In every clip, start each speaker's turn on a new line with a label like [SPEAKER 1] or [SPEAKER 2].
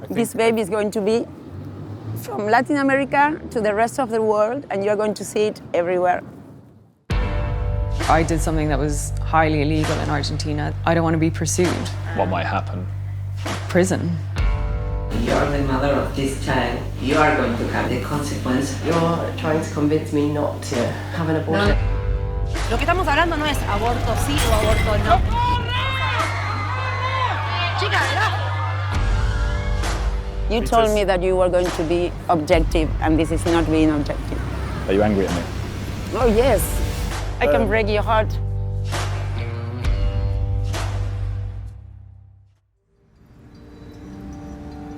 [SPEAKER 1] This baby is going to be from Latin America to the rest of the world, and you're going to see it everywhere.
[SPEAKER 2] I did something that was highly illegal in Argentina. I don't want to be pursued.
[SPEAKER 3] What might happen?
[SPEAKER 2] Prison.
[SPEAKER 4] You're the mother of this child. You are going to have the consequence.
[SPEAKER 5] You're trying to convince me not to have an abortion.
[SPEAKER 6] Lo que estamos hablando no es aborto sí o aborto no. Chica, ¿verdad?
[SPEAKER 1] You told me that you were going to be objective, and this is not being objective.
[SPEAKER 3] Are you angry at me?
[SPEAKER 1] Oh, yes. I can break your heart.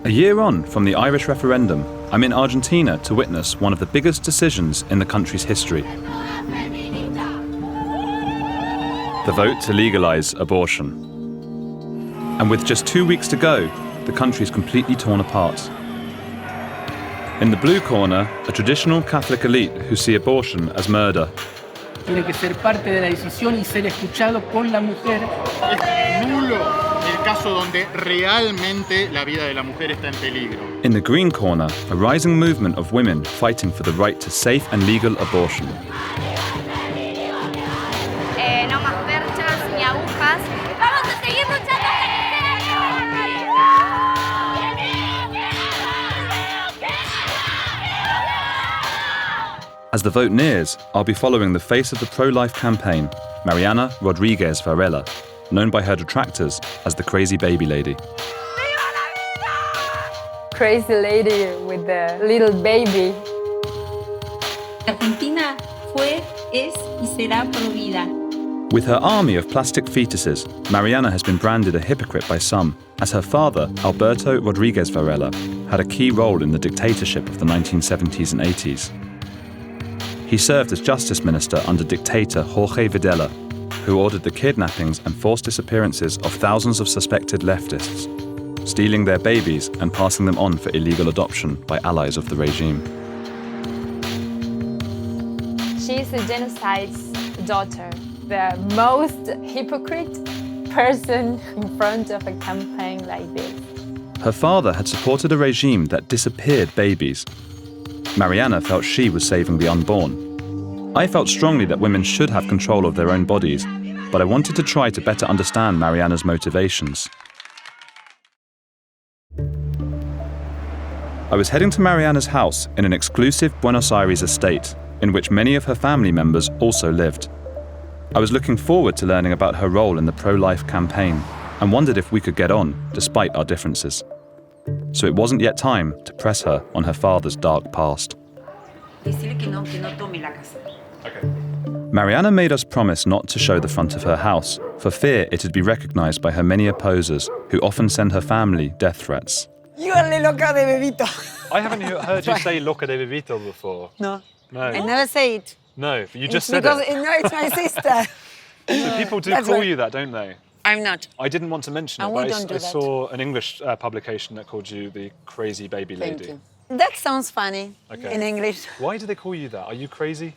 [SPEAKER 7] A year on from the Irish referendum, I'm in Argentina to witness one of the biggest decisions in the country's history. The vote to legalise abortion. And with just 2 weeks to go, the country's completely torn apart. In the blue corner, a traditional Catholic elite who see abortion as murder.
[SPEAKER 8] Tiene que ser parte de la decisión y ser escuchado por la mujer.
[SPEAKER 9] Es nulo el caso donde realmente la vida de la mujer está en peligro.
[SPEAKER 7] In the green corner, a rising movement of women fighting for the right to safe and legal abortion.
[SPEAKER 10] No más perchas ni agujas. ¡Vamos a seguir luchando!
[SPEAKER 7] As the vote nears, I'll be following the face of the pro-life campaign, Mariana Rodriguez Varela, known by her detractors as the crazy baby lady.
[SPEAKER 2] Crazy lady with the little baby.
[SPEAKER 10] Argentina fue, es y será pro vida.
[SPEAKER 7] With her army of plastic fetuses, Mariana has been branded a hypocrite by some, as her father, Alberto Rodriguez Varela, had a key role in the dictatorship of the 1970s and 80s. He served as justice minister under dictator Jorge Videla, who ordered the kidnappings and forced disappearances of thousands of suspected leftists, stealing their babies and passing them on for illegal adoption by allies of the regime.
[SPEAKER 11] She's a genocide's daughter, the most hypocrite person in front of a campaign like this.
[SPEAKER 7] Her father had supported a regime that disappeared babies. Mariana felt she was saving the unborn. I felt strongly that women should have control of their own bodies, but I wanted to try to better understand Mariana's motivations. I was heading to Mariana's house in an exclusive Buenos Aires estate, in which many of her family members also lived. I was looking forward to learning about her role in the pro-life campaign, and wondered if we could get on, despite our differences. So it wasn't yet time to press her on her father's dark past. Mariana made us promise not to show the front of her house, for fear it'd be recognized by her many opposers, who often send her family death threats.
[SPEAKER 1] You are the loca de bebito.
[SPEAKER 3] I haven't heard you say loca de bebito before.
[SPEAKER 1] No.
[SPEAKER 3] No.
[SPEAKER 1] I never say it.
[SPEAKER 3] No, but you just said
[SPEAKER 1] because
[SPEAKER 3] it.
[SPEAKER 1] No, it's my sister.
[SPEAKER 3] So people do call you that, don't they?
[SPEAKER 1] I'm not.
[SPEAKER 3] I didn't want to mention it,
[SPEAKER 1] And
[SPEAKER 3] but I saw an English publication that called you the crazy baby lady.
[SPEAKER 1] Thank you. That sounds funny in English.
[SPEAKER 3] Why do they call you that? Are you crazy?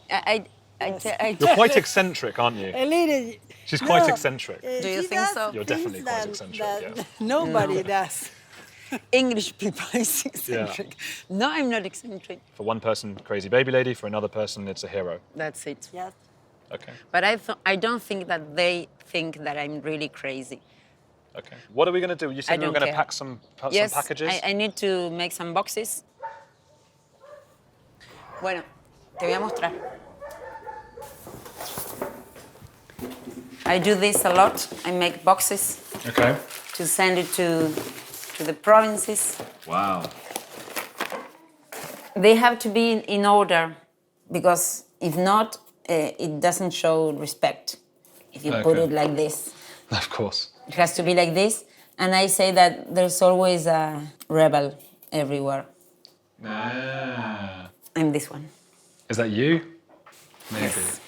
[SPEAKER 1] You're
[SPEAKER 3] quite eccentric, aren't you?
[SPEAKER 5] A little.
[SPEAKER 3] She's quite eccentric.
[SPEAKER 1] Do you think so?
[SPEAKER 3] You're definitely quite eccentric, yeah.
[SPEAKER 5] Nobody does.
[SPEAKER 1] English people is eccentric.
[SPEAKER 3] Yeah.
[SPEAKER 1] No, I'm not eccentric.
[SPEAKER 3] For one person, crazy baby lady. For another person, it's a hero.
[SPEAKER 1] That's it.
[SPEAKER 5] Yes.
[SPEAKER 3] Okay.
[SPEAKER 1] But I don't think that they think that I'm really crazy.
[SPEAKER 3] Okay. What are we going to do? You said we were going to pack some packages?
[SPEAKER 1] Yes, I need to make some boxes. Bueno, te voy a mostrar. I do this a lot. I make boxes.
[SPEAKER 3] Okay.
[SPEAKER 1] To send it to the provinces.
[SPEAKER 3] Wow.
[SPEAKER 1] They have to be in order, because if not, it doesn't show respect. If you put it like this.
[SPEAKER 3] Of course.
[SPEAKER 1] It has to be like this. And I say that there's always a rebel everywhere.
[SPEAKER 3] Ah.
[SPEAKER 1] I'm this one.
[SPEAKER 3] Is that you? Maybe.
[SPEAKER 1] Yes.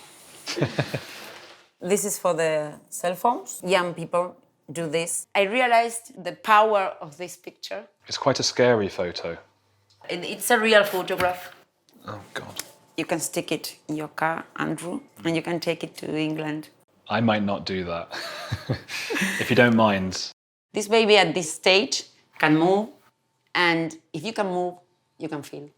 [SPEAKER 1] This is for the cell phones. Young people do this. I realized the power of this picture.
[SPEAKER 3] It's quite a scary photo.
[SPEAKER 1] It's a real photograph.
[SPEAKER 3] Oh, God.
[SPEAKER 1] You can stick it in your car, Andrew, and you can take it to England.
[SPEAKER 3] I might not do that, if you don't mind.
[SPEAKER 1] This baby at this stage can move, And if you can move, you can feel.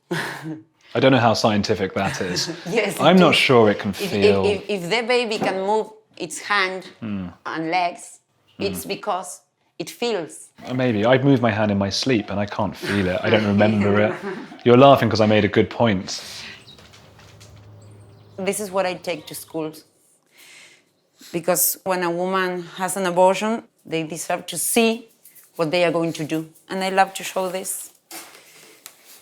[SPEAKER 3] I don't know how scientific that is.
[SPEAKER 1] Yes,
[SPEAKER 3] I'm not sure it can feel.
[SPEAKER 1] If the baby can move its hand and legs, it's because it feels.
[SPEAKER 3] Maybe. I've moved my hand in my sleep and I can't feel it. I don't remember it. You're laughing because I made a good point.
[SPEAKER 1] This is what I take to schools. Because when a woman has an abortion, they deserve to see what they are going to do. And I love to show this.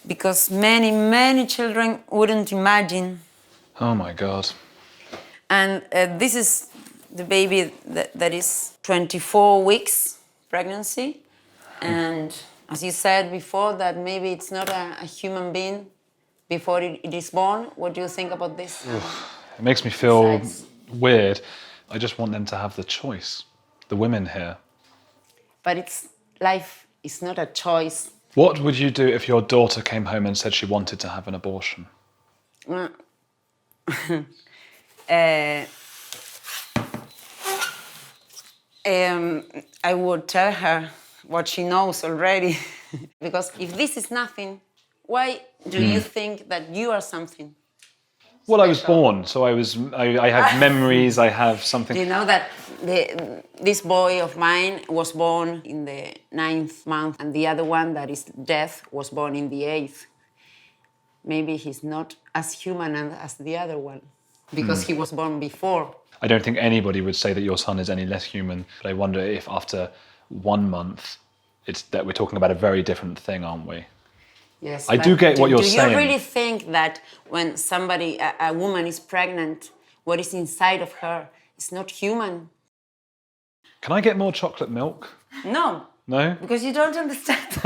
[SPEAKER 1] Because many, many children wouldn't imagine.
[SPEAKER 3] Oh my God.
[SPEAKER 1] And this is the baby that is 24 weeks pregnancy. And as you said before, that maybe it's not a human being before it is born. What do you think about this?
[SPEAKER 3] It makes me feel weird. I just want them to have the choice, the women here.
[SPEAKER 1] But life is not a choice.
[SPEAKER 3] What would you do if your daughter came home and said she wanted to have an abortion?
[SPEAKER 1] I would tell her what she knows already. Because if this is nothing, why do you think that you are something?
[SPEAKER 3] Well, I was born, so I have memories, I have something.
[SPEAKER 1] Do you know that this boy of mine was born in the 9th month, and the other one, that is death, was born in the 8th. Maybe he's not as human as the other one, because he was born before.
[SPEAKER 3] I don't think anybody would say that your son is any less human, but I wonder if after 1 month, that we're talking about a very different thing, aren't we?
[SPEAKER 1] Yes,
[SPEAKER 3] I do get what you're saying.
[SPEAKER 1] Do you really think that when a woman is pregnant, what is inside of her is not human?
[SPEAKER 3] Can I get more chocolate milk?
[SPEAKER 1] No.
[SPEAKER 3] No?
[SPEAKER 1] Because you don't understand.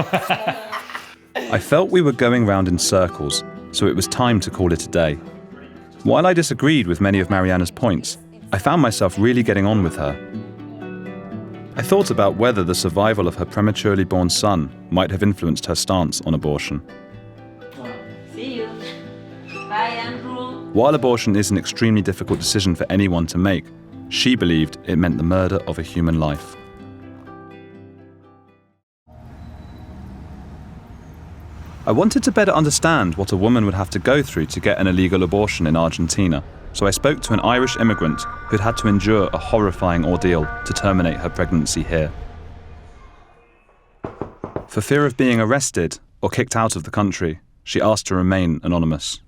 [SPEAKER 7] I felt we were going round in circles, so it was time to call it a day. While I disagreed with many of Mariana's points, I found myself really getting on with her. I thought about whether the survival of her prematurely born son might have influenced her stance on abortion.
[SPEAKER 1] See you. Bye, Andrew.
[SPEAKER 7] While abortion is an extremely difficult decision for anyone to make, she believed it meant the murder of a human life. I wanted to better understand what a woman would have to go through to get an illegal abortion in Argentina, so I spoke to an Irish immigrant who'd had to endure a horrifying ordeal to terminate her pregnancy here. For fear of being arrested or kicked out of the country, she asked to remain anonymous.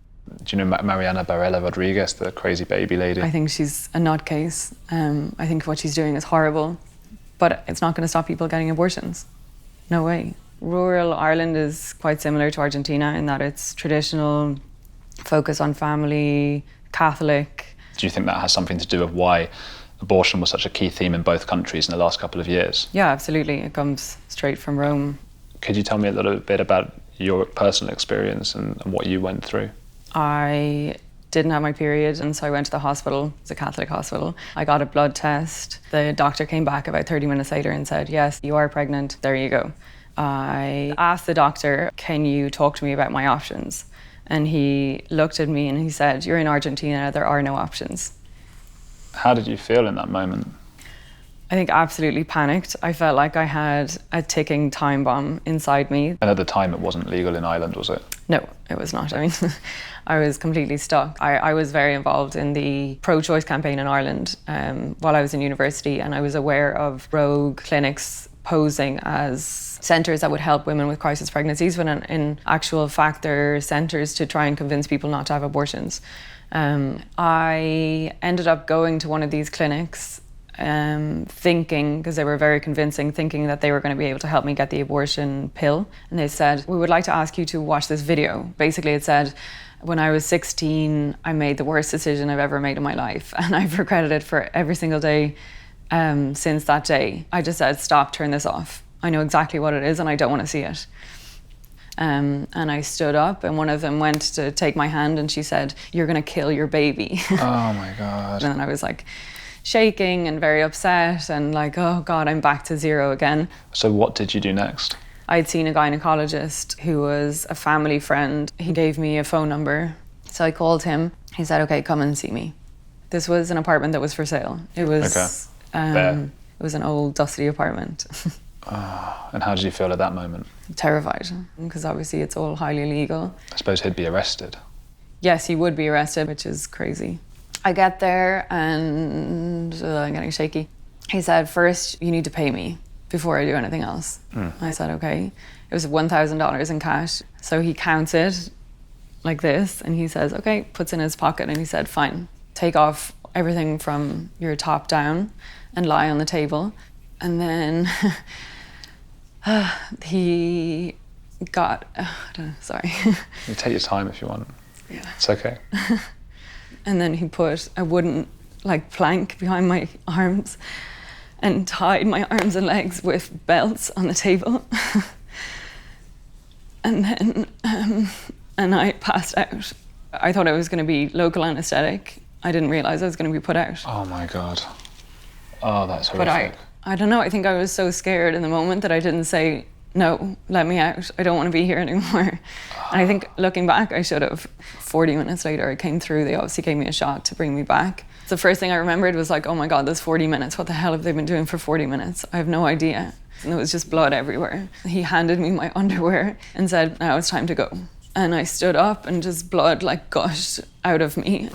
[SPEAKER 3] Do you know Mariana Rodriguez, the crazy baby lady?
[SPEAKER 2] I think she's a nutcase. I think what she's doing is horrible, but it's not going to stop people getting abortions. No way. Rural Ireland is quite similar to Argentina in that it's traditional, focus on family, Catholic.
[SPEAKER 3] Do you think that has something to do with why abortion was such a key theme in both countries in the last couple of years?
[SPEAKER 2] Yeah, absolutely. It comes straight from Rome.
[SPEAKER 3] Could you tell me a little bit about your personal experience and what you went through?
[SPEAKER 2] I didn't have my period, and so I went to the hospital. It's a Catholic hospital. I got a blood test. The doctor came back about 30 minutes later and said, yes, you are pregnant. There you go. I asked the doctor, can you talk to me about my options? And he looked at me and he said, you're in Argentina, there are no options.
[SPEAKER 3] How did you feel in that moment?
[SPEAKER 2] I think absolutely panicked. I felt like I had a ticking time bomb inside me.
[SPEAKER 3] And at the time it wasn't legal in Ireland, was it?
[SPEAKER 2] No, it was not. I mean, I was completely stuck. I was very involved in the pro-choice campaign in Ireland while I was in university, and I was aware of rogue clinics posing as centres that would help women with crisis pregnancies, when in actual fact they're centres to try and convince people not to have abortions. I ended up going to one of these clinics thinking, because they were very convincing, thinking that they were going to be able to help me get the abortion pill. And they said, we would like to ask you to watch this video. Basically it said, when I was 16, I made the worst decision I've ever made in my life. And I've regretted it for every single day since that day. I just said, stop, turn this off. I know exactly what it is and I don't want to see it. And I stood up and one of them went to take my hand and she said, you're going to kill your baby.
[SPEAKER 3] Oh my God.
[SPEAKER 2] And then I was like shaking and very upset and like, oh God, I'm back to zero again.
[SPEAKER 3] So what did you do next?
[SPEAKER 2] I'd seen a gynecologist who was a family friend. He gave me a phone number. So I called him. He said, okay, come and see me. This was an apartment that was for sale. It was,
[SPEAKER 3] it was
[SPEAKER 2] an old dusty apartment.
[SPEAKER 3] And how did you feel at that moment?
[SPEAKER 2] Terrified, because obviously it's all highly illegal.
[SPEAKER 3] I suppose he'd be arrested.
[SPEAKER 2] Yes, he would be arrested, which is crazy. I get there and I'm getting shaky. He said, first you need to pay me before I do anything else. I said, okay. It was $1,000 in cash. So he counts it like this and he says, okay, puts it in his pocket and he said, fine, take off everything from your top down and lie on the table. And then he got, sorry.
[SPEAKER 3] You take your time if you want.
[SPEAKER 2] Yeah.
[SPEAKER 3] It's okay.
[SPEAKER 2] And then he put a wooden plank behind my arms and tied my arms and legs with belts on the table. And then and I passed out. I thought I was going to be local anesthetic. I didn't realize I was going to be put out.
[SPEAKER 3] Oh my God. Oh, that's horrific.
[SPEAKER 2] But I don't know, I think I was so scared in the moment that I didn't say, no, let me out. I don't want to be here anymore. And I think looking back, I should have. 40 minutes later, I came through. They obviously gave me a shot to bring me back. The first thing I remembered was like, oh my God, there's 40 minutes. What the hell have they been doing for 40 minutes? I have no idea. And there was just blood everywhere. He handed me my underwear and said, now it's time to go. And I stood up and just blood gushed out of me.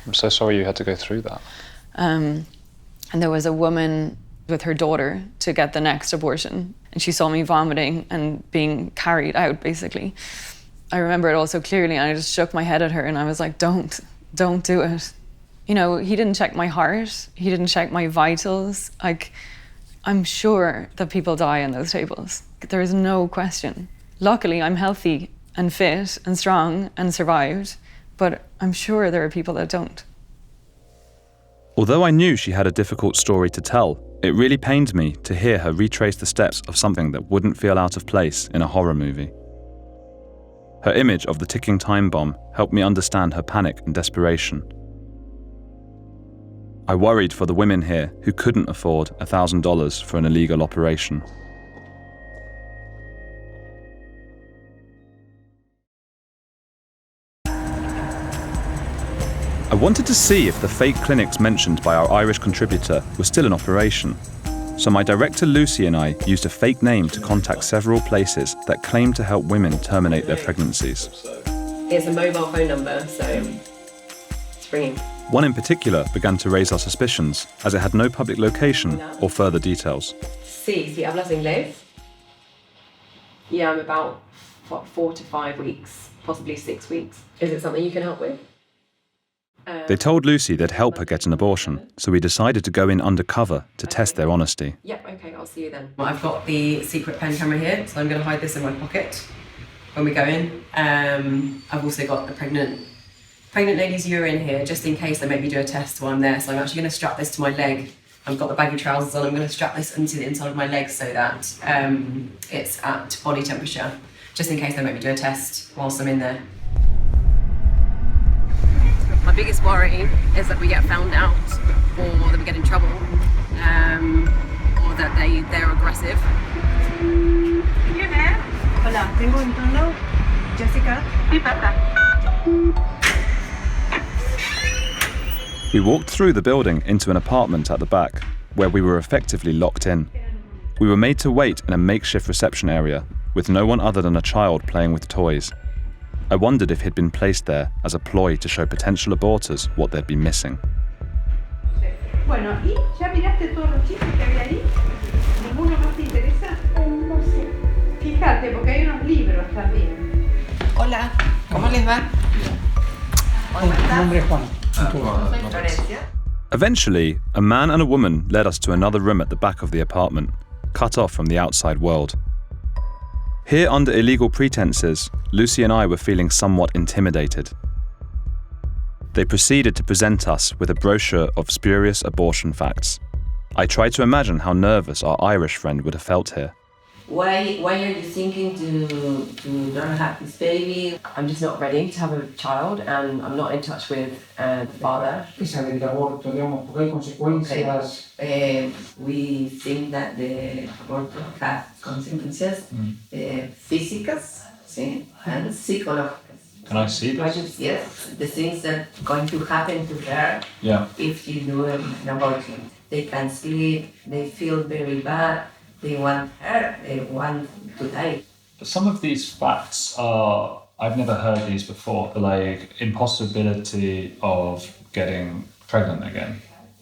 [SPEAKER 3] I'm so sorry you had to go through that.
[SPEAKER 2] And there was a woman with her daughter to get the next abortion. And she saw me vomiting and being carried out, basically. I remember it all so clearly, and I just shook my head at her and I was like, don't do it. You know, he didn't check my heart. He didn't check my vitals. I'm sure that people die on those tables. There is no question. Luckily, I'm healthy and fit and strong and survived, but I'm sure there are people that don't.
[SPEAKER 7] Although I knew she had a difficult story to tell, it really pained me to hear her retrace the steps of something that wouldn't feel out of place in a horror movie. Her image of the ticking time bomb helped me understand her panic and desperation. I worried for the women here who couldn't afford $1,000 for an illegal operation. I wanted to see if the fake clinics mentioned by our Irish contributor were still in operation. So my director Lucy and I used a fake name to contact several places that claimed to help women terminate their pregnancies.
[SPEAKER 5] It's a mobile phone number, so it's ringing.
[SPEAKER 7] One in particular began to raise our suspicions, as it had no public location or further details.
[SPEAKER 5] Sí, hablas inglés? Yeah, I'm about 4 to 5 weeks, possibly 6 weeks. Is it something you can help with?
[SPEAKER 7] They told Lucy they'd help her get an abortion, so we decided to go in undercover to test their honesty.
[SPEAKER 5] Yep, okay, I'll see you then. I've got the secret pen camera here, so I'm going to hide this in my pocket when we go in. I've also got the pregnant lady's urine here, just in case they make me do a test while I'm there. So I'm actually going to strap this to my leg. I've got the baggy trousers on. I'm going to strap this into the inside of my leg so that it's at body temperature, just in case they make me do a test whilst I'm in there. My biggest worry is that we get found out, or that we get in trouble, or that they're aggressive.
[SPEAKER 6] Hola, tengo un turno. Jessica. Sí, pasa.
[SPEAKER 7] We walked through the building into an apartment at the back, where we were effectively locked in. We were made to wait in a makeshift reception area, with no one other than a child playing with toys. I wondered if he'd been placed there as a ploy to show potential aborters what they'd be missing.
[SPEAKER 6] Bueno, ¿y ya miraste todos los chistes que había ahí? ¿Ninguno más te interesa? No sé. Fíjate, porque hay unos libros también.
[SPEAKER 5] Hola, ¿cómo les va?
[SPEAKER 8] Mi nombre es Juan.
[SPEAKER 7] Eventually, a man and a woman led us to another room at the back of the apartment, cut off from the outside world. Here, under illegal pretenses, Lucy and I were feeling somewhat intimidated. They proceeded to present us with a brochure of spurious abortion facts. I tried to imagine how nervous our Irish friend would have felt here.
[SPEAKER 4] Why are you thinking to not have this baby?
[SPEAKER 5] I'm just not ready to have a child, and I'm not in touch with the father.
[SPEAKER 4] We think that the abortion has consequences, physical, and psychological.
[SPEAKER 3] Can I see this?
[SPEAKER 4] Yes, the things that are going to happen to her if you do an abortion. They can't sleep, they feel very bad, They want her, they want to die.
[SPEAKER 3] But some of these facts are, I've never heard these before, like impossibility of getting pregnant again.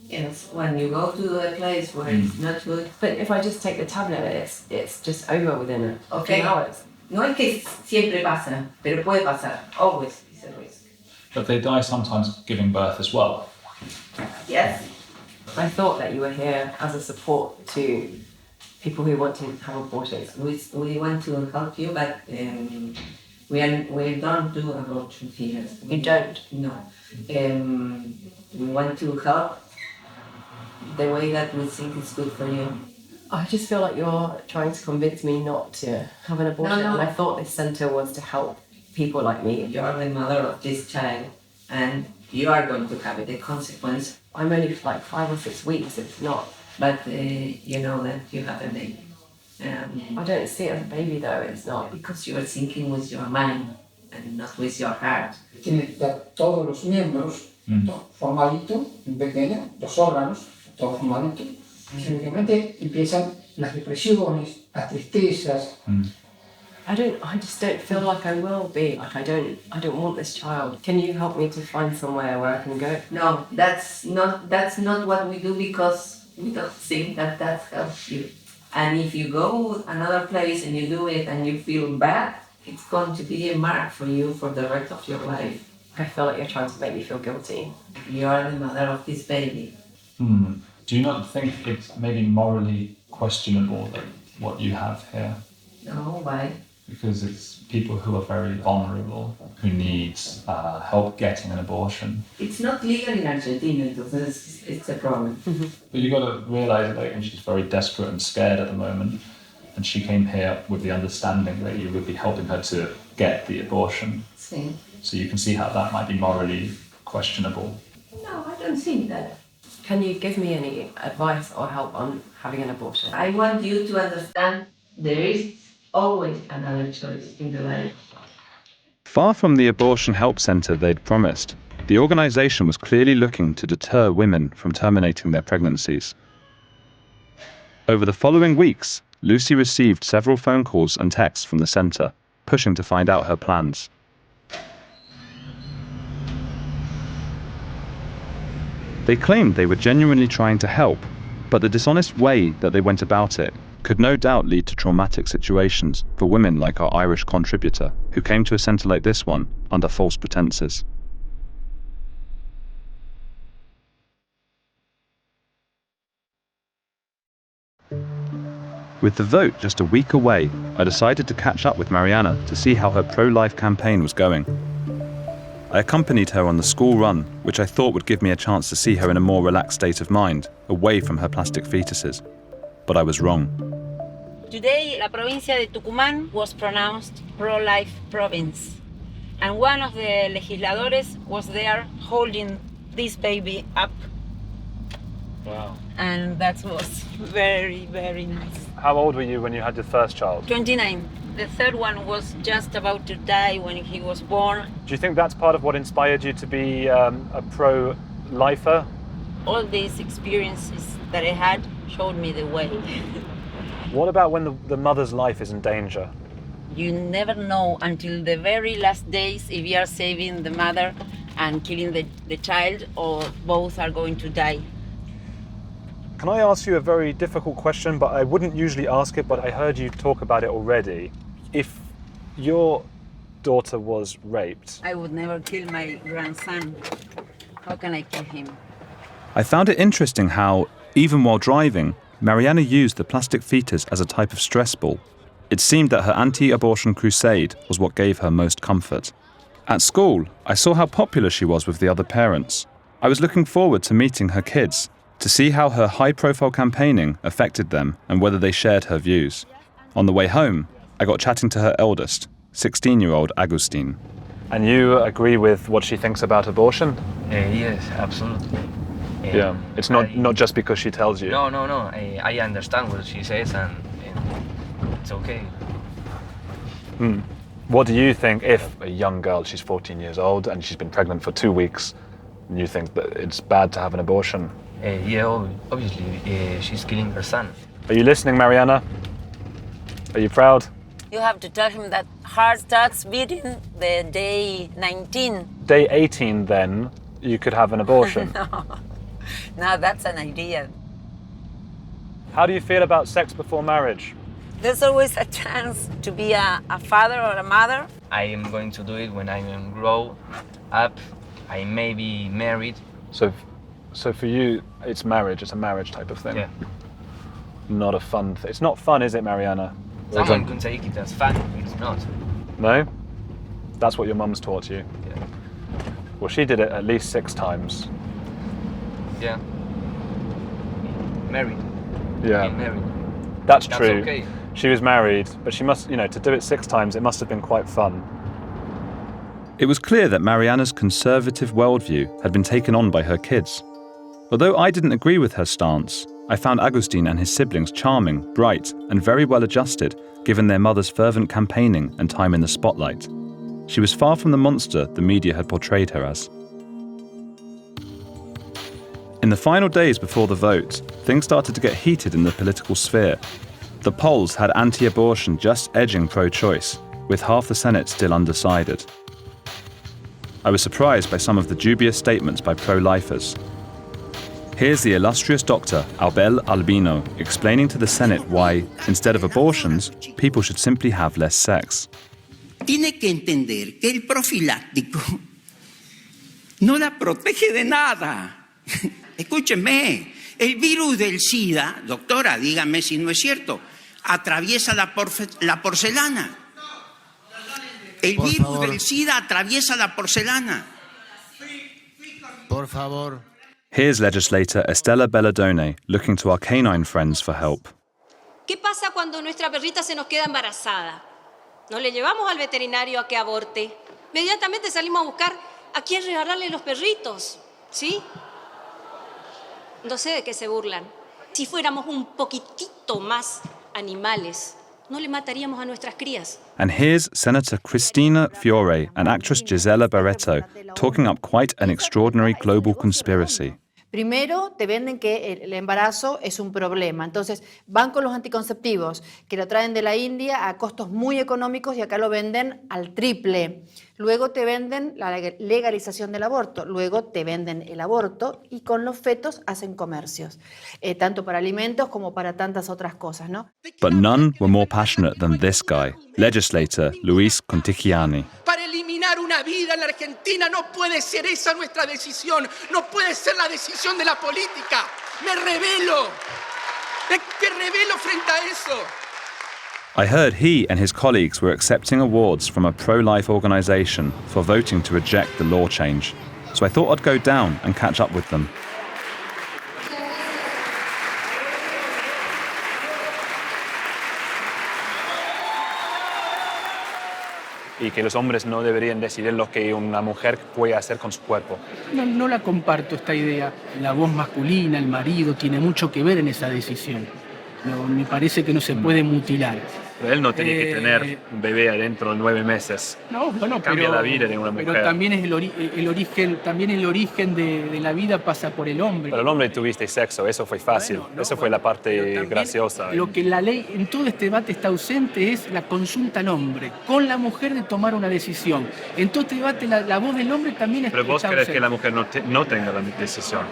[SPEAKER 4] Yes, when you go to a place where it's not good.
[SPEAKER 5] But if I just take the tablet, it's just over within a few hours.
[SPEAKER 4] No es que siempre pasa, pero puede pasar. Always is a risk.
[SPEAKER 3] But they die sometimes giving birth as well.
[SPEAKER 4] Yes.
[SPEAKER 5] I thought that you were here as a support to people who want to have abortions.
[SPEAKER 4] We want to help you, but we don't do abortion here.
[SPEAKER 5] You don't?
[SPEAKER 4] No. We want to help the way that we think is good for you.
[SPEAKER 5] I just feel like you're trying to convince me not to have an abortion.
[SPEAKER 4] No.
[SPEAKER 5] And I thought this centre was to help people like me.
[SPEAKER 4] You're the mother of this child, and you are going to have the consequence.
[SPEAKER 5] I'm only like 5 or 6 weeks, it's not.
[SPEAKER 4] But you know that you have a baby.
[SPEAKER 5] I don't see it as a baby though, it's not.
[SPEAKER 4] Because you are thinking with your mind and not with your heart.
[SPEAKER 12] Tiene que estar todos los miembros formadito, en pequeña, los órganos, todo formadito. Simplemente empiezan las depresiones, las tristezas.
[SPEAKER 5] I just don't feel like I will be. Like I don't want this child. Can you help me to find somewhere where I can go?
[SPEAKER 4] No, that's not what we do, because we don't think that helps you. And if you go another place and you do it and you feel bad, it's going to be a mark for you for the rest of your life.
[SPEAKER 5] I feel like you're trying to make me feel guilty.
[SPEAKER 4] You are the mother of this baby.
[SPEAKER 3] Do you not think it's maybe morally questionable that what you have here?
[SPEAKER 4] No, why?
[SPEAKER 3] Because it's people who are very vulnerable, who need help getting an abortion.
[SPEAKER 4] It's not legal in Argentina, so it's a problem.
[SPEAKER 3] But you got to realise that she's very desperate and scared at the moment, and she came here with the understanding that you would be helping her to get the abortion.
[SPEAKER 4] See?
[SPEAKER 3] So you can see how that might be morally questionable.
[SPEAKER 4] No, I don't think that.
[SPEAKER 5] Can you give me any advice or help on having an abortion?
[SPEAKER 4] I want you to understand there is always another choice in the life.
[SPEAKER 7] Far from the abortion help centre they'd promised, the organisation was clearly looking to deter women from terminating their pregnancies. Over the following weeks, Lucy received several phone calls and texts from the centre, pushing to find out her plans. They claimed they were genuinely trying to help, but the dishonest way that they went about it could no doubt lead to traumatic situations for women like our Irish contributor, who came to a centre like this one under false pretences. With the vote just a week away, I decided to catch up with Mariana to see how her pro-life campaign was going. I accompanied her on the school run, which I thought would give me a chance to see her in a more relaxed state of mind, away from her plastic fetuses. But I was wrong.
[SPEAKER 1] Today, la provincia de Tucumán was pronounced pro-life province. And one of the legisladores was there holding this baby up.
[SPEAKER 3] Wow.
[SPEAKER 1] And that was very, very nice.
[SPEAKER 3] How old were you when you had your first child?
[SPEAKER 1] 29. The third one was just about to die when he was born.
[SPEAKER 3] Do you think that's part of what inspired you to be a pro-lifer?
[SPEAKER 1] All these experiences that I had showed me the way.
[SPEAKER 3] What about when the mother's life is in danger?
[SPEAKER 1] You never know until the very last days if you are saving the mother and killing the child, or both are going to die.
[SPEAKER 3] Can I ask you a very difficult question, but I wouldn't usually ask it, but I heard you talk about it already. If your daughter was raped...
[SPEAKER 1] I would never kill my grandson. How can I kill him?
[SPEAKER 7] I found it interesting how, even while driving, Mariana used the plastic fetus as a type of stress ball. It seemed that her anti-abortion crusade was what gave her most comfort. At school, I saw how popular she was with the other parents. I was looking forward to meeting her kids, to see how her high-profile campaigning affected them and whether they shared her views. On the way home, I got chatting to her eldest, 16-year-old Agustin.
[SPEAKER 3] And you agree with what she thinks about abortion?
[SPEAKER 13] Yes, absolutely.
[SPEAKER 3] Yeah, it's not just because she tells you.
[SPEAKER 13] No. I understand what she says, and it's okay.
[SPEAKER 3] What do you think if a young girl, she's 14 years old, and she's been pregnant for 2 weeks, and you think that it's bad to have an abortion?
[SPEAKER 13] Yeah, obviously, she's killing her son.
[SPEAKER 3] Are you listening, Mariana? Are you proud?
[SPEAKER 1] You have to tell him that heart starts beating the day 19.
[SPEAKER 3] Day 18, then, you could have an abortion.
[SPEAKER 1] No, that's an idea.
[SPEAKER 3] How do you feel about sex before marriage?
[SPEAKER 1] There's always a chance to be a father or a mother.
[SPEAKER 13] I am going to do it when I am grow up. I may be married.
[SPEAKER 3] So for you, it's marriage. It's a marriage type of thing.
[SPEAKER 13] Yeah.
[SPEAKER 3] Not a fun thing. It's not fun, is it, Mariana?
[SPEAKER 13] Someone can take it as fun. It's not.
[SPEAKER 3] No? That's what your mum's taught you?
[SPEAKER 13] Yeah.
[SPEAKER 3] Well, she did it at least 6 times.
[SPEAKER 13] Yeah. Married.
[SPEAKER 3] Yeah.
[SPEAKER 13] Being married.
[SPEAKER 3] That's true.
[SPEAKER 13] Okay.
[SPEAKER 3] She was married, but she must, to do it 6 times, it must have been quite fun.
[SPEAKER 7] It was clear that Mariana's conservative worldview had been taken on by her kids. Although I didn't agree with her stance, I found Agustin and his siblings charming, bright, and very well adjusted, given their mother's fervent campaigning and time in the spotlight. She was far from the monster the media had portrayed her as. In the final days before the vote, things started to get heated in the political sphere. The polls had anti-abortion just edging pro-choice, with half the Senate still undecided. I was surprised by some of the dubious statements by pro-lifers. Here's the illustrious Dr. Abel Albino explaining to the Senate why, instead of abortions, people should simply have less sex.
[SPEAKER 14] Tiene que entender que el profiláctico no la protege de nada. Escúchenme, el virus del SIDA, doctora, dígame si no es cierto, atraviesa la porcelana. El virus del SIDA atraviesa la porcelana.
[SPEAKER 15] Por favor.
[SPEAKER 7] Here's legislator Estela Belladone looking to our canine friends for help.
[SPEAKER 16] ¿Qué pasa cuando nuestra perrita se nos queda embarazada? No le llevamos al veterinario a que aborte. Inmediatamente salimos a buscar a quién regalarle los perritos, ¿sí? No sé de qué se burlan. Si fuéramos un poquitito más animales, no le mataríamos a nuestras crías.
[SPEAKER 7] And here's Senator Cristina Fiore and actress Gisela Barreto talking up quite an extraordinary global conspiracy.
[SPEAKER 17] Primero, te venden que el embarazo es un problema. Entonces, van con los anticonceptivos, que lo traen de la India a costos muy económicos y acá lo venden al triple. Luego te venden la legalización del aborto. Luego te venden el aborto y con los fetos hacen comercios, tanto para alimentos como para tantas otras cosas, ¿no?
[SPEAKER 7] But none were more passionate than this guy, legislator Luis Contigiani.
[SPEAKER 8] Para eliminar una vida en la Argentina no puede ser esa nuestra decisión, no puede ser la decisión de la política. Me rebelo frente a eso.
[SPEAKER 7] I heard he and his colleagues were accepting awards from a pro-life organisation for voting to reject the law change, so I thought I'd go down and catch up with them.
[SPEAKER 3] Y que los hombres no deberían decidir lo que una mujer puede hacer con su cuerpo.
[SPEAKER 8] No la comparto esta idea. La voz masculina, el marido, tiene mucho que ver en esa decisión. Me parece que no se puede mutilar.
[SPEAKER 3] Pero él no tiene que tener un bebé adentro de 9 meses.
[SPEAKER 8] No, bueno,
[SPEAKER 3] Cambia la vida de una mujer.
[SPEAKER 8] Pero también es el origen de la vida pasa por el hombre.
[SPEAKER 3] Pero el hombre tuviste sexo, eso fue fácil. Bueno, eso fue la parte graciosa.
[SPEAKER 8] Lo que la ley en todo este debate está ausente es la consulta al hombre, con la mujer de tomar una decisión. En todo este debate la voz del hombre también está ausente.
[SPEAKER 3] Pero vos crees que la mujer no tenga la decisión.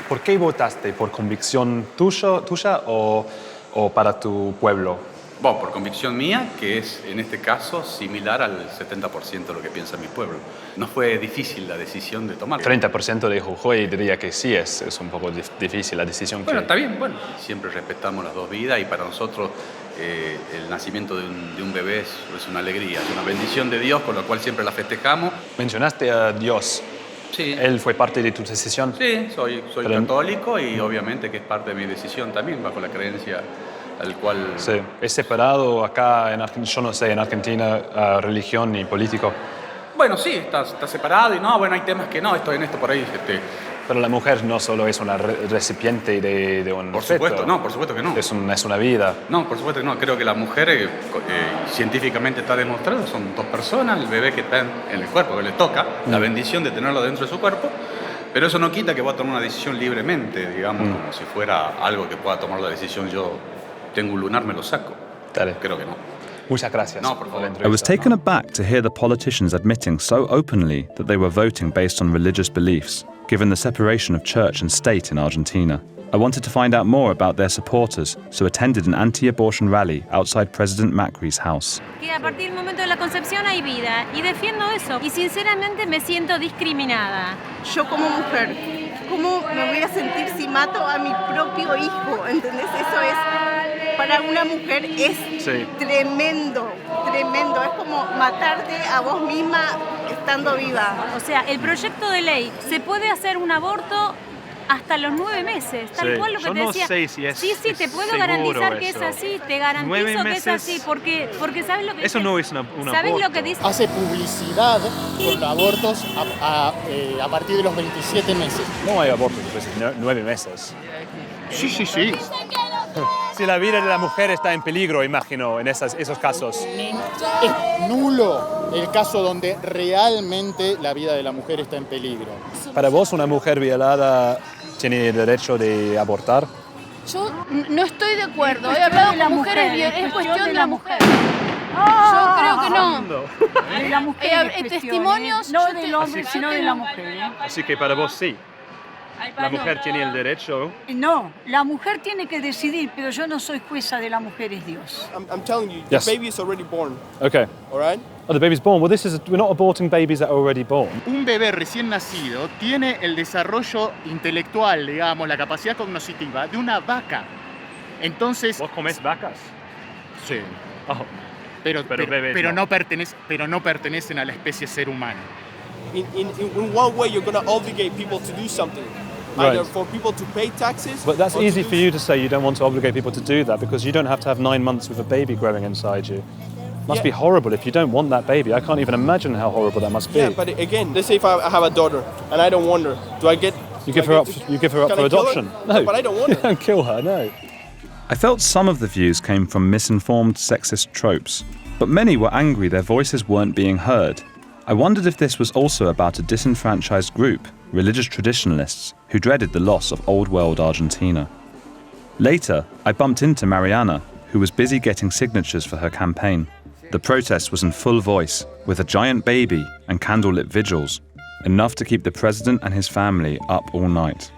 [SPEAKER 3] ¿Por qué votaste? ¿Por convicción tuya o para tu pueblo?
[SPEAKER 18] Bueno, por convicción mía, que es en este caso similar al 70% de lo que piensa mi pueblo. No fue difícil la decisión de tomar.
[SPEAKER 3] 30% de Jujuy diría que sí, es un poco difícil la decisión.
[SPEAKER 18] Bueno, está bien, bueno. Siempre respetamos las dos vidas y para nosotros el nacimiento de un bebé es una alegría, es una bendición de Dios, con la cual siempre la festejamos.
[SPEAKER 3] Mencionaste a Dios.
[SPEAKER 18] Sí.
[SPEAKER 3] ¿Él fue parte de tu decisión?
[SPEAKER 18] Sí, soy católico y obviamente que es parte de mi decisión también, bajo la creencia al cual...
[SPEAKER 3] Sí. ¿Es separado acá en Argentina, yo no sé, en Argentina, religión y político?
[SPEAKER 18] Bueno, sí, está separado y no, bueno, hay temas que no, esto por ahí
[SPEAKER 3] Pero la mujer no solo es una recipiente de un
[SPEAKER 18] Por
[SPEAKER 3] feto.
[SPEAKER 18] supuesto, no, por supuesto que no.
[SPEAKER 3] Es una vida.
[SPEAKER 18] No, por supuesto que no. Creo que la mujer, científicamente está demostrado, son dos personas, el bebé que está en el cuerpo, que le toca, la bendición de tenerlo dentro de su cuerpo, pero eso no quita que va a tomar una decisión libremente, digamos, como si fuera algo que pueda tomar la decisión. Yo tengo un lunar, me lo saco.
[SPEAKER 3] Dale.
[SPEAKER 18] Creo que no.
[SPEAKER 3] Muchas gracias.
[SPEAKER 18] No, por favor.
[SPEAKER 7] I was taken aback to hear the politicians admitting so openly that they were voting based on religious beliefs, given the separation of church and state in Argentina. I wanted to find out more about their supporters, so attended an anti-abortion rally outside President Macri's house.
[SPEAKER 10] Que a partir del momento de la concepción hay vida y defiendo eso y sinceramente me siento discriminada.
[SPEAKER 19] Yo como mujer, ¿cómo me voy a sentir si mato a mi propio hijo? ¿Entendés? Eso es, para una mujer es tremendo, tremendo. Es como matarte a vos misma estando viva.
[SPEAKER 10] O sea, el proyecto de ley, se puede hacer un aborto hasta los 9 meses, tal cual lo que
[SPEAKER 3] yo
[SPEAKER 10] te
[SPEAKER 3] no
[SPEAKER 10] decía.
[SPEAKER 3] sé si es
[SPEAKER 10] sí, te puedo
[SPEAKER 3] seguro
[SPEAKER 10] garantizar que
[SPEAKER 3] eso.
[SPEAKER 10] es así, te garantizo
[SPEAKER 3] 9
[SPEAKER 10] que es así, porque ¿sabes lo que
[SPEAKER 3] Eso
[SPEAKER 10] dice?
[SPEAKER 3] no es una
[SPEAKER 10] ¿Sabes
[SPEAKER 3] aborto.
[SPEAKER 10] lo que dice?
[SPEAKER 9] Hace publicidad con abortos a partir de los 27 meses.
[SPEAKER 3] No hay abortos después de 9 meses.
[SPEAKER 9] Sí.
[SPEAKER 3] Si la vida de la mujer está en peligro, imagino, en esos casos.
[SPEAKER 9] Es nulo el caso donde realmente la vida de la mujer está en peligro.
[SPEAKER 3] ¿Para vos una mujer violada tiene el derecho de abortar?
[SPEAKER 17] Yo no estoy de acuerdo. He hablado con mujeres, es cuestión de la mujer. Yo creo que no.
[SPEAKER 6] De la mujer
[SPEAKER 17] testimonios,
[SPEAKER 6] no del hombre, sino de la mujer.
[SPEAKER 3] Así que para vos sí. La mujer tiene el derecho.
[SPEAKER 6] No, la mujer tiene que decidir, pero yo no soy jueza de la mujer, es Dios.
[SPEAKER 20] I'm telling you,
[SPEAKER 3] Yes.
[SPEAKER 20] the baby is already born.
[SPEAKER 3] Okay.
[SPEAKER 20] All right?
[SPEAKER 3] Oh, the baby's born. Well, we're not aborting babies that are already born.
[SPEAKER 9] Un bebé recién nacido tiene el desarrollo intelectual, digamos, la capacidad cognitiva de una vaca. Entonces...
[SPEAKER 3] ¿Vos comés vacas?
[SPEAKER 9] Sí.
[SPEAKER 3] Oh.
[SPEAKER 9] Pero no pertenecen a la especie ser humano.
[SPEAKER 20] In one way, you're going to obligate people to do something.
[SPEAKER 3] Right.
[SPEAKER 20] Either for people to pay taxes.
[SPEAKER 3] But that's
[SPEAKER 20] or
[SPEAKER 3] easy
[SPEAKER 20] to
[SPEAKER 3] for you to say. You don't want to obligate people to do that because you don't have to have 9 months with a baby growing inside you. Must be horrible if you don't want that baby. I can't even imagine how horrible that must be.
[SPEAKER 20] Yeah, but again, let's say if I have a daughter and I don't want her, do I get?
[SPEAKER 3] You give her up
[SPEAKER 20] Can
[SPEAKER 3] for
[SPEAKER 20] I kill her?
[SPEAKER 3] adoption. No,
[SPEAKER 20] but I don't want her.
[SPEAKER 3] You don't kill her. No.
[SPEAKER 7] I felt some of the views came from misinformed sexist tropes, but many were angry their voices weren't being heard. I wondered if this was also about a disenfranchised group, religious traditionalists, who dreaded the loss of old world Argentina. Later, I bumped into Mariana, who was busy getting signatures for her campaign. The protest was in full voice, with a giant baby and candlelit vigils, enough to keep the president and his family up all night.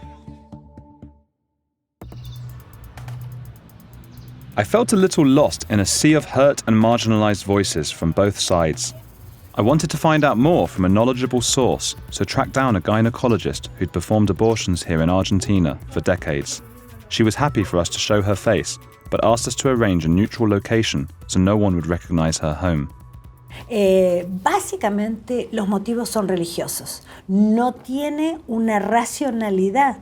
[SPEAKER 7] I felt a little lost in a sea of hurt and marginalized voices from both sides. I wanted to find out more from a knowledgeable source, so tracked down a gynecologist who'd performed abortions here in Argentina for decades. She was happy for us to show her face, but asked us to arrange a neutral location so no one would recognize her home.
[SPEAKER 21] Básicamente los motivos son religiosos. No tiene una racionalidad.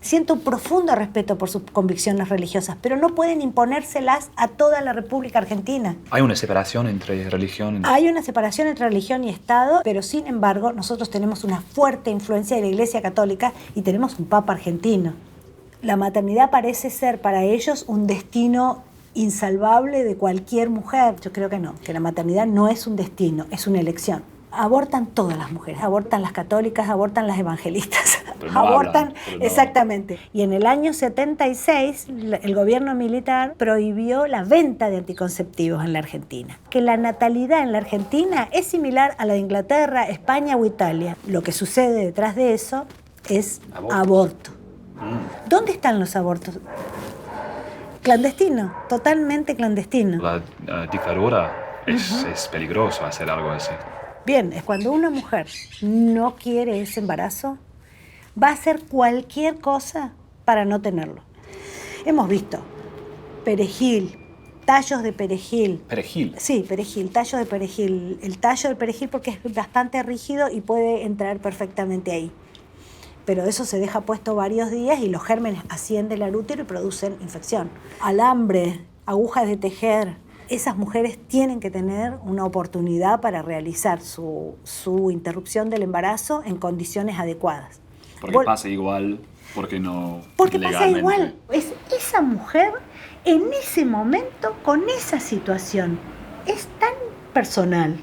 [SPEAKER 21] Siento un profundo respeto por sus convicciones religiosas, pero no pueden imponérselas a toda la República Argentina.
[SPEAKER 22] Hay una separación entre religión y...
[SPEAKER 21] Hay una separación entre religión y Estado, pero sin embargo nosotros tenemos una fuerte influencia de la Iglesia Católica y tenemos un Papa argentino. La maternidad parece ser para ellos un destino insalvable de cualquier mujer. Yo creo que no, que la maternidad no es un destino, es una elección. Abortan todas las mujeres, abortan las católicas, abortan las evangelistas, abortan, exactamente. Y en el año 76 el gobierno militar prohibió la venta de anticonceptivos en la Argentina. Que la natalidad en la Argentina es similar a la de Inglaterra, España o Italia. Lo que sucede detrás de eso es aborto. ¿Dónde están los abortos? Clandestino, totalmente clandestino.
[SPEAKER 22] La dictadura es peligroso hacer algo así.
[SPEAKER 21] Bien, es cuando una mujer no quiere ese embarazo, va a hacer cualquier cosa para no tenerlo. Hemos visto perejil, tallos de perejil.
[SPEAKER 22] ¿Perejil?
[SPEAKER 21] Sí, perejil, tallos de perejil. El tallo del perejil porque es bastante rígido y puede entrar perfectamente ahí. Pero eso se deja puesto varios días y los gérmenes ascienden al útero y producen infección. Alambre, agujas de tejer. Esas mujeres tienen que tener una oportunidad para realizar su interrupción del embarazo en condiciones adecuadas.
[SPEAKER 7] Porque pasa igual, porque no
[SPEAKER 21] Porque pasa
[SPEAKER 7] legalmente.
[SPEAKER 21] igual. Es, esa pasa
[SPEAKER 7] legalmente.
[SPEAKER 21] igual. Es esa mujer en ese momento con esa situación. Es tan personal.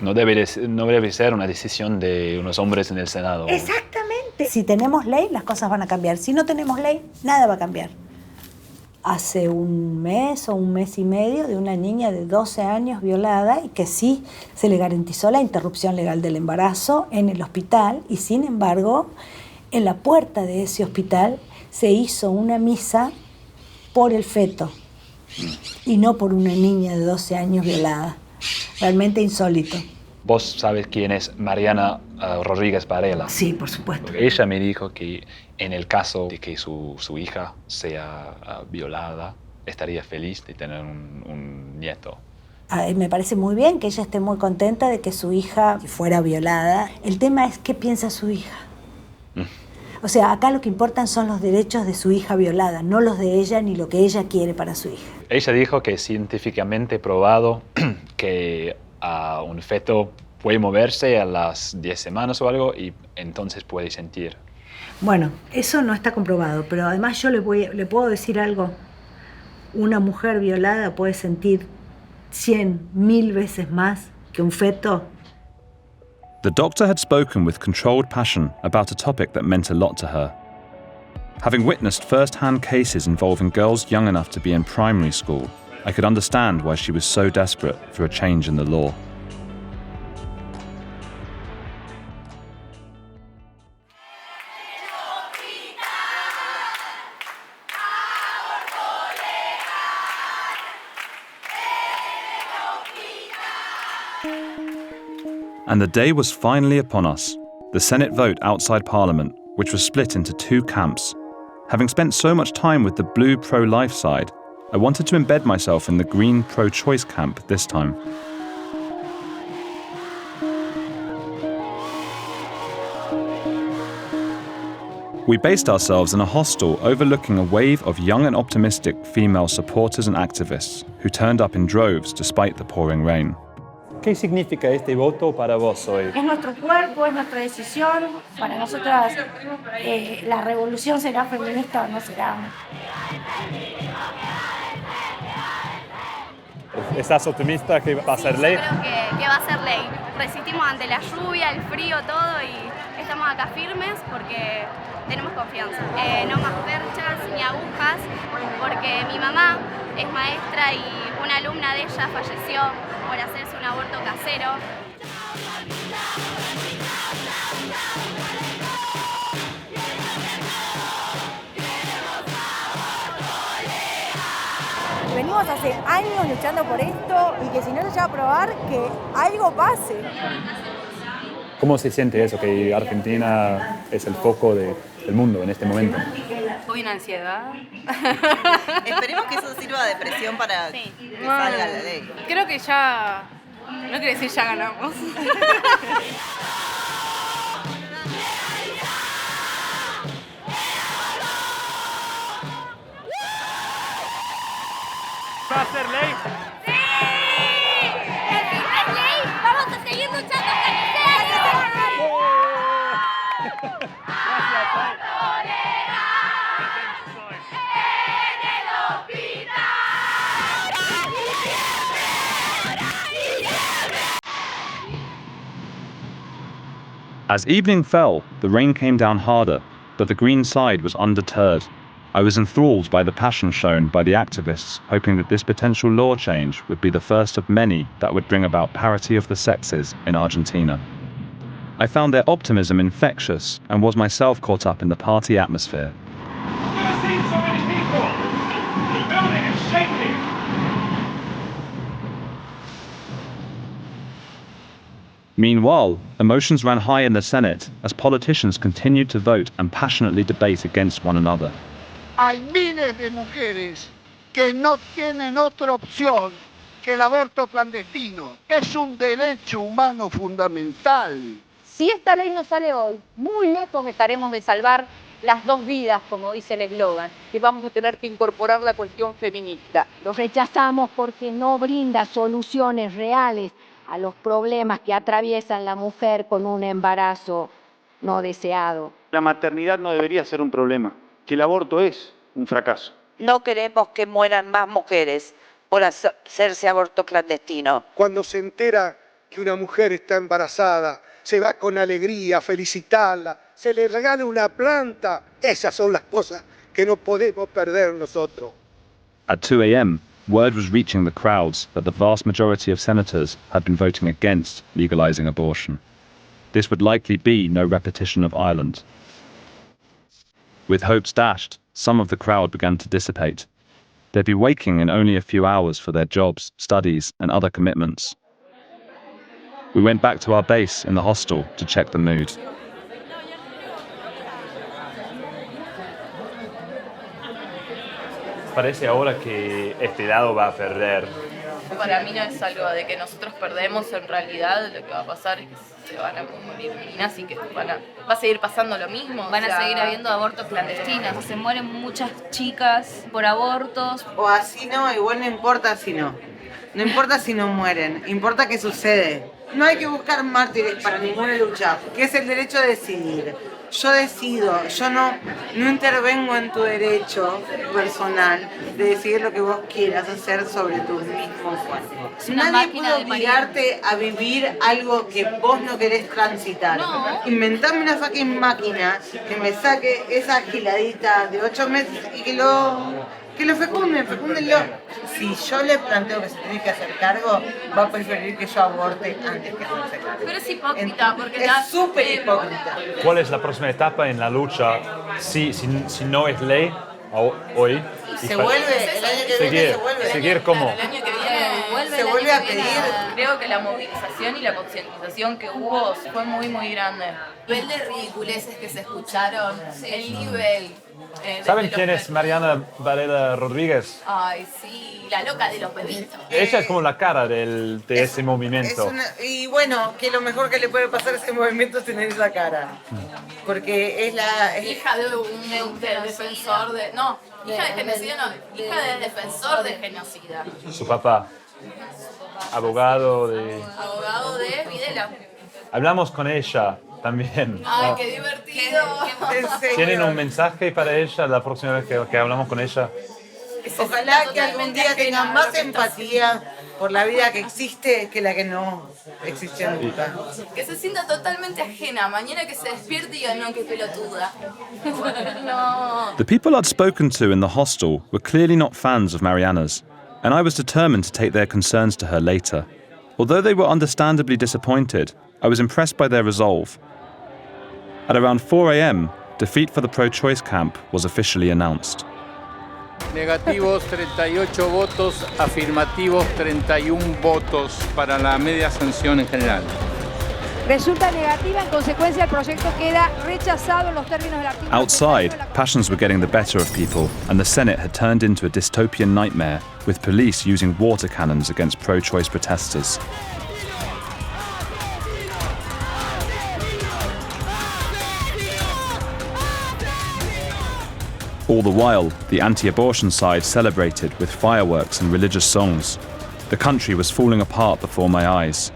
[SPEAKER 7] No debe ser una decisión de unos hombres en el Senado.
[SPEAKER 21] Exactamente. Si tenemos ley, las cosas van a cambiar. Si no tenemos ley, nada va a cambiar. Hace un mes o un mes y medio de una niña de 12 años violada y que sí se le garantizó la interrupción legal del embarazo en el hospital y sin embargo en la puerta de ese hospital se hizo una misa por el feto y no por una niña de 12 años violada. Realmente insólito.
[SPEAKER 7] ¿Vos sabes quién es Mariana Rodriguez Varela?
[SPEAKER 21] Sí, por supuesto.
[SPEAKER 7] Porque ella me dijo que en el caso de que su hija sea violada, estaría feliz de tener un nieto.
[SPEAKER 21] Me parece muy bien que ella esté muy contenta de que su hija fuera violada. El tema es qué piensa su hija. O sea, acá lo que importan son los derechos de su hija violada, no los de ella ni lo que ella quiere para su hija.
[SPEAKER 7] Ella dijo que es científicamente probado que un feto puede moverse a las 10 semanas o algo y entonces puede sentir.
[SPEAKER 21] Bueno, eso no está comprobado, pero además yo le puedo decir algo. Una mujer violada puede sentir 100, 1000 veces más que un feto.
[SPEAKER 7] The doctor had spoken with controlled passion about a topic that meant a lot to her. Having witnessed first-hand cases involving girls young enough to be in primary school, I could understand why she was so desperate for a change in the law. And the day was finally upon us, the Senate vote outside Parliament, which was split into two camps. Having spent so much time with the blue pro-life side, I wanted to embed myself in the green pro-choice camp this time. We based ourselves in a hostel overlooking a wave of young and optimistic female supporters and activists who turned up in droves despite the pouring rain.
[SPEAKER 3] ¿Qué significa este voto para vos hoy?
[SPEAKER 2] Es nuestro cuerpo, es nuestra decisión. Para nosotras la revolución será feminista o no será.
[SPEAKER 3] ¿Estás optimista que va a ser ley?
[SPEAKER 11] Yo creo que va a ser ley. Resistimos ante la lluvia, el frío, todo y estamos acá firmes porque tenemos confianza. No más perchas ni agujas porque mi mamá es maestra y una alumna de ella falleció por hacerse un aborto casero.
[SPEAKER 23] Venimos hace años luchando por esto y que si no se llega a probar, que algo pase.
[SPEAKER 3] ¿Cómo se siente eso, que Argentina es el foco del mundo en este momento?
[SPEAKER 24] Tuve una ansiedad.
[SPEAKER 25] Esperemos que eso sirva de presión para que salga la ley.
[SPEAKER 24] Creo que ya, no quiere decir ya ganamos.
[SPEAKER 3] ¿Va a ser ley?
[SPEAKER 11] ¡Sí! ¡El fin es ley! ¡Vamos a seguir luchando hasta que sea ley!
[SPEAKER 7] As evening fell, the rain came down harder, but the Green side was undeterred. I was enthralled by the passion shown by the activists, hoping that this potential law change would be the first of many that would bring about parity of the sexes in Argentina. I found their optimism infectious and was myself caught up in the party atmosphere.
[SPEAKER 26] Never seen so many people! The building is shaking!
[SPEAKER 7] Meanwhile, emotions ran high in the Senate as politicians continued to vote and passionately debate against one another.
[SPEAKER 27] Hay miles de mujeres que no tienen otra opción que el aborto clandestino. Es un derecho humano fundamental.
[SPEAKER 28] Si esta ley no sale hoy, muy lejos estaremos de salvar las dos vidas, como dice el eslogan, y vamos a tener que incorporar la cuestión feminista.
[SPEAKER 29] Lo rechazamos porque no brinda soluciones reales a los problemas que atraviesan la mujer con un embarazo no deseado.
[SPEAKER 1] La maternidad no debería ser un problema, que el aborto es un fracaso.
[SPEAKER 4] No queremos que mueran más mujeres por hacerse aborto clandestino.
[SPEAKER 27] Cuando se entera que una mujer está embarazada, se va con alegría a felicitarla, se le regala una planta. Esas son las cosas que no podemos perder nosotros.
[SPEAKER 7] At 2 a.m., word was reaching the crowds that the vast majority of senators had been voting against legalizing abortion. This would likely be no repetition of Ireland. With hopes dashed, some of the crowd began to dissipate. They'd be waking in only a few hours for their jobs, studies, and other commitments. We went back to our base in the hostel to check the mood.
[SPEAKER 3] Parece ahora que este lado va a perder.
[SPEAKER 24] Para mí no es algo de que nosotros perdemos, en realidad lo que va a pasar es que se van a morir minas y que va a seguir pasando lo mismo.
[SPEAKER 10] Van a seguir habiendo abortos clandestinos, se mueren muchas chicas por abortos.
[SPEAKER 5] O así no, igual no importa si no. No importa si no mueren, importa qué sucede. No hay que buscar mártires para ninguna lucha, que es el derecho a decidir. Yo decido, yo no intervengo en tu derecho personal de decidir lo que vos quieras hacer sobre tu mismo cuerpo. Nadie puede obligarte a vivir algo que vos no querés transitar. No. Inventame una fucking máquina que me saque esa giladita de 8 meses y que lo fecúndenlo. Si yo le planteo que se tiene que hacer cargo, va a preferir que yo aborte antes que hacerse cargo.
[SPEAKER 24] Pero es hipócrita, porque
[SPEAKER 5] es súper hipócrita.
[SPEAKER 3] ¿Cuál es la próxima etapa en la lucha si no es ley hoy?
[SPEAKER 5] Se vuelve, el año que viene se vuelve.
[SPEAKER 3] ¿Seguir cómo?
[SPEAKER 24] El año que viene
[SPEAKER 5] se vuelve a pedir.
[SPEAKER 24] Creo que la movilización y la concientización que hubo fue muy, muy grande. El nivel de ridiculeces que se escucharon, el nivel...
[SPEAKER 3] ¿Saben quién es Mariana Rodriguez?
[SPEAKER 24] Ay, sí, la loca de los bebitos.
[SPEAKER 3] Ella es como la cara de ese movimiento.
[SPEAKER 5] Y bueno, que lo mejor que le puede pasar a ese movimiento es tener esa cara. Porque es la...
[SPEAKER 24] hija de un defensor de... No, hija de genocida no, hija del defensor de genocida.
[SPEAKER 3] Su papá. Abogado de
[SPEAKER 24] Videla.
[SPEAKER 3] Hablamos con ella también.
[SPEAKER 24] Ay, qué divertido.
[SPEAKER 3] ¿Tienen un mensaje para ella la próxima vez que hablamos con ella?
[SPEAKER 5] Ojalá que algún día tengan más empatía por la vida que existe que la que no existe nunca.
[SPEAKER 24] Que se sienta totalmente ajena. Mañana que se despierte y diga, no, qué pelotuda. No.
[SPEAKER 7] The people I'd spoken to in the hostel were clearly not fans of Mariana's, and I was determined to take their concerns to her later. Although they were understandably disappointed, I was impressed by their resolve. At around 4 a.m., defeat for the pro-choice camp was officially announced.
[SPEAKER 8] Negativos 38 votos, afirmativos 31 votos para la media sanción en general.
[SPEAKER 29] Resulta negativa, en consecuencia el proyecto queda rechazado en los términos del artículo.
[SPEAKER 7] Outside, passions were getting the better of people, and the Senate had turned into a dystopian nightmare, with police using water cannons against pro-choice protesters. All the while, the anti-abortion side celebrated with fireworks and religious songs. The country was falling apart before my eyes.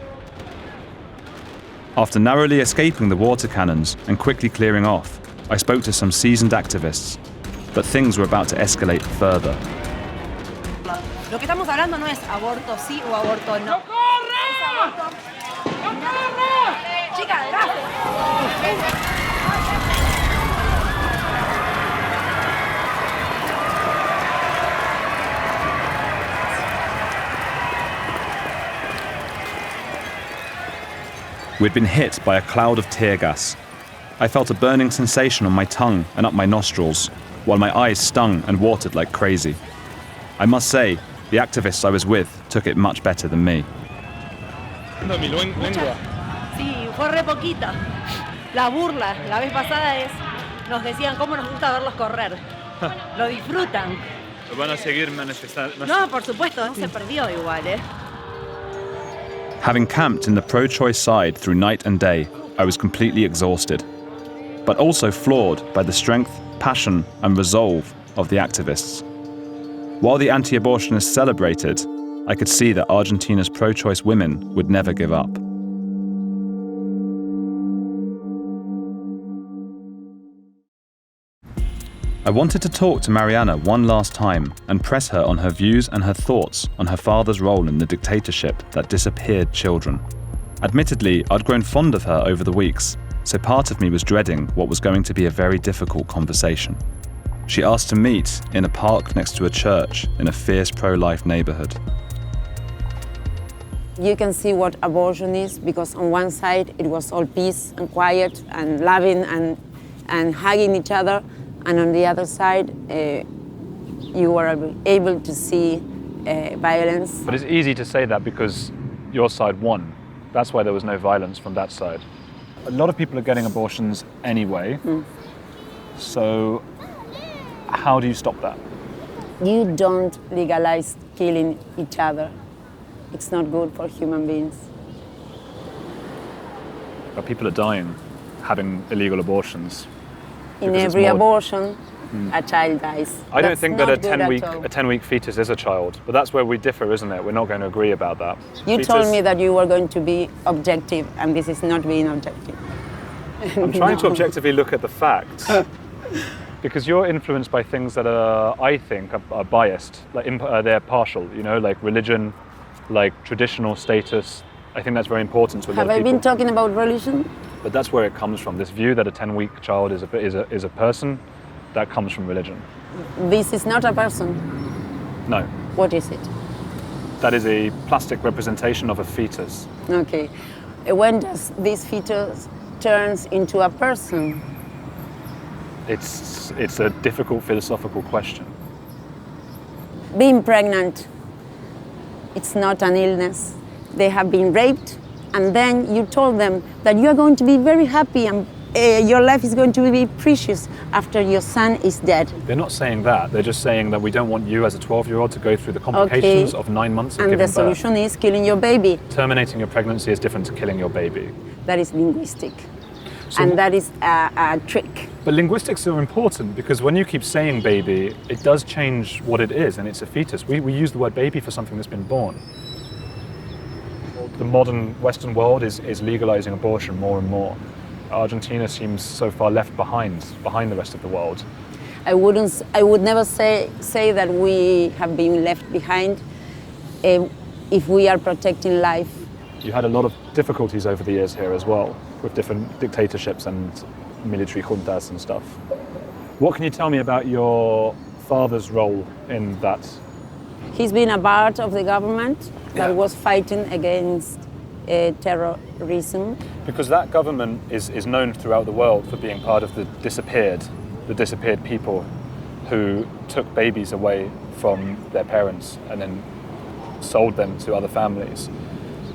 [SPEAKER 7] After narrowly escaping the water cannons and quickly clearing off, I spoke to some seasoned activists, but things were about to escalate further.
[SPEAKER 29] Lo que estamos hablando no es aborto sí o aborto no. ¡No corre! Es aborto. ¡No corre! Chica, adelante.
[SPEAKER 7] We'd been hit by a cloud of tear gas. I felt a burning sensation on my tongue and up my nostrils, while my eyes stung and watered like crazy. I must say, the activists I was with took it much better than me.
[SPEAKER 29] Sí, fue re poquita. La burla la vez pasada nos decían cómo nos gusta verlos correr. Lo disfrutan.
[SPEAKER 3] ¿Van a seguir manifestando?
[SPEAKER 29] No, por supuesto, no se perdió igual,
[SPEAKER 7] Having camped in the pro-choice side through night and day, I was completely exhausted, but also floored by the strength, passion, and resolve of the activists. While the anti-abortionists celebrated, I could see that Argentina's pro-choice women would never give up. I wanted to talk to Mariana one last time and press her on her views and her thoughts on her father's role in the dictatorship that disappeared children. Admittedly, I'd grown fond of her over the weeks, so part of me was dreading what was going to be a very difficult conversation. She asked to meet in a park next to a church in a fierce pro-life neighborhood.
[SPEAKER 28] You can see what abortion is, because on one side it was all peace and quiet and loving and hugging each other, and on the other side you were able to see violence.
[SPEAKER 3] But it's easy to say that because your side won. That's why there was no violence from that side. A lot of people are getting abortions anyway. So how do you stop that?
[SPEAKER 28] You don't legalize killing each other. It's not good for human beings.
[SPEAKER 3] But people are dying having illegal abortions.
[SPEAKER 28] In every abortion, a child dies.
[SPEAKER 3] I don't think that a
[SPEAKER 28] That's not good at all.
[SPEAKER 3] 10-week fetus is a child, but that's where we differ, isn't it? We're not going to agree about that.
[SPEAKER 28] You told me that you were going to be objective, and this is not being objective.
[SPEAKER 3] I'm trying to objectively look at the facts. Because you're influenced by things that are, I think, are biased. Like they're partial, you know, like religion, like traditional status. I think that's very important to a lot of people.
[SPEAKER 28] Have I been talking about religion?
[SPEAKER 3] But that's where it comes from. This view that a 10-week child is a person, that comes from religion.
[SPEAKER 28] This is not a person.
[SPEAKER 3] No.
[SPEAKER 28] What is it?
[SPEAKER 3] That is a plastic representation of a fetus.
[SPEAKER 28] Okay. When does this fetus turns into a person?
[SPEAKER 3] It's a difficult philosophical question.
[SPEAKER 28] Being pregnant, it's not an illness. They have been raped, and then you told them that you are going to be very happy and your life is going to be precious after your son is dead.
[SPEAKER 3] They're not saying that. They're just saying that we don't want you as a 12-year-old to go through the complications of 9 months of giving birth.
[SPEAKER 28] And the solution is killing your baby.
[SPEAKER 3] Terminating your pregnancy is different to killing your baby.
[SPEAKER 28] That is linguistic. And that is a trick.
[SPEAKER 3] But linguistics are important because when you keep saying baby, it does change what it is, and it's a fetus. We use the word baby for something that's been born. The modern Western world is legalizing abortion more and more. Argentina seems so far left behind the rest of the world.
[SPEAKER 28] I would never say that we have been left behind if we are protecting life.
[SPEAKER 3] You had a lot of difficulties over the years here as well, with different dictatorships and military juntas and stuff. What can you tell me about your father's role in that?
[SPEAKER 28] He's been a part of the government that was fighting against terrorism.
[SPEAKER 3] Because that government is known throughout the world for being part of the disappeared people who took babies away from their parents and then sold them to other families.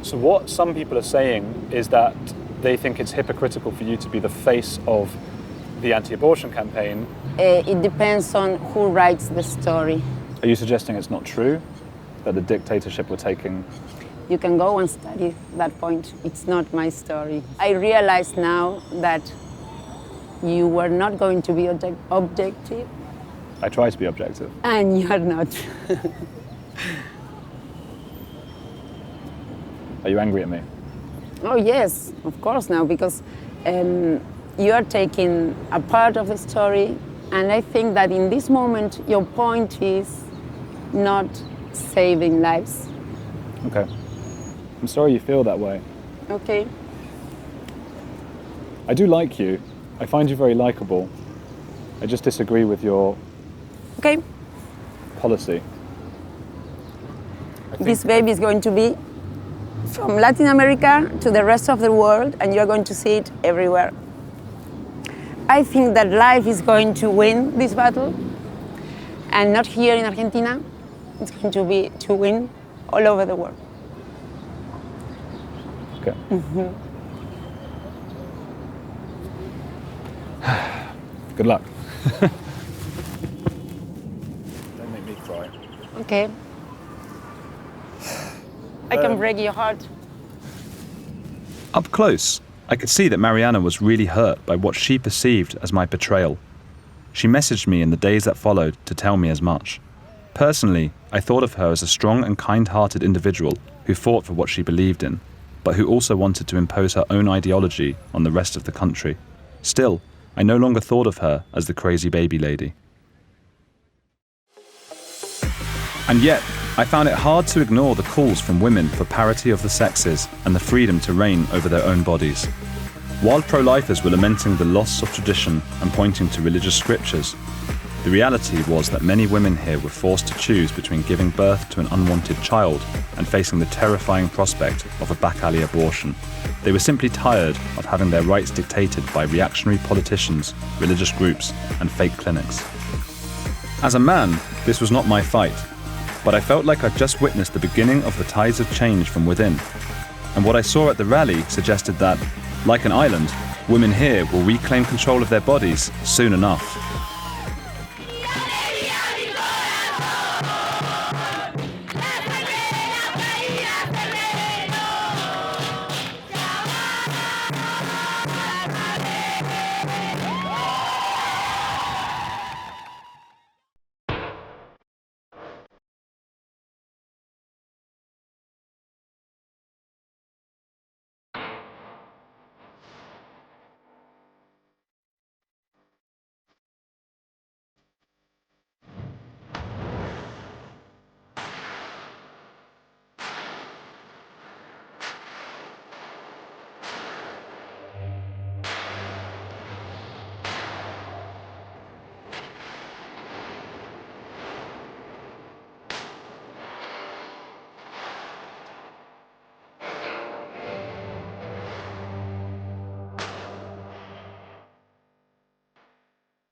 [SPEAKER 3] So what some people are saying is that they think it's hypocritical for you to be the face of the anti-abortion campaign.
[SPEAKER 28] It depends on who writes the story.
[SPEAKER 3] Are you suggesting it's not true, that the dictatorship were taking?
[SPEAKER 28] You can go and study that point. It's not my story. I realize now that you were not going to be objective.
[SPEAKER 3] I try to be objective.
[SPEAKER 28] And you are not.
[SPEAKER 3] Are you angry at me?
[SPEAKER 28] Oh yes, of course now, because you are taking a part of the story, and I think that in this moment your point is not saving lives.
[SPEAKER 3] Okay. I'm sorry you feel that way.
[SPEAKER 28] Okay.
[SPEAKER 3] I do like you. I find you very likable. I just disagree with your policy.
[SPEAKER 28] This baby is going to be from Latin America to the rest of the world, and you're going to see it everywhere. I think that life is going to win this battle, and not here in Argentina. It's going to be to win all over the world.
[SPEAKER 3] Okay. Good luck. Don't make me cry.
[SPEAKER 28] Okay. I can break your heart.
[SPEAKER 7] Up close, I could see that Mariana was really hurt by what she perceived as my betrayal. She messaged me in the days that followed to tell me as much. Personally, I thought of her as a strong and kind-hearted individual who fought for what she believed in, but who also wanted to impose her own ideology on the rest of the country. Still, I no longer thought of her as the crazy baby lady. And yet, I found it hard to ignore the calls from women for parity of the sexes and the freedom to reign over their own bodies. While pro-lifers were lamenting the loss of tradition and pointing to religious scriptures, the reality was that many women here were forced to choose between giving birth to an unwanted child and facing the terrifying prospect of a back alley abortion. They were simply tired of having their rights dictated by reactionary politicians, religious groups, and fake clinics. As a man, this was not my fight, but I felt like I'd just witnessed the beginning of the tides of change from within. And what I saw at the rally suggested that, like an island, women here will reclaim control of their bodies soon enough.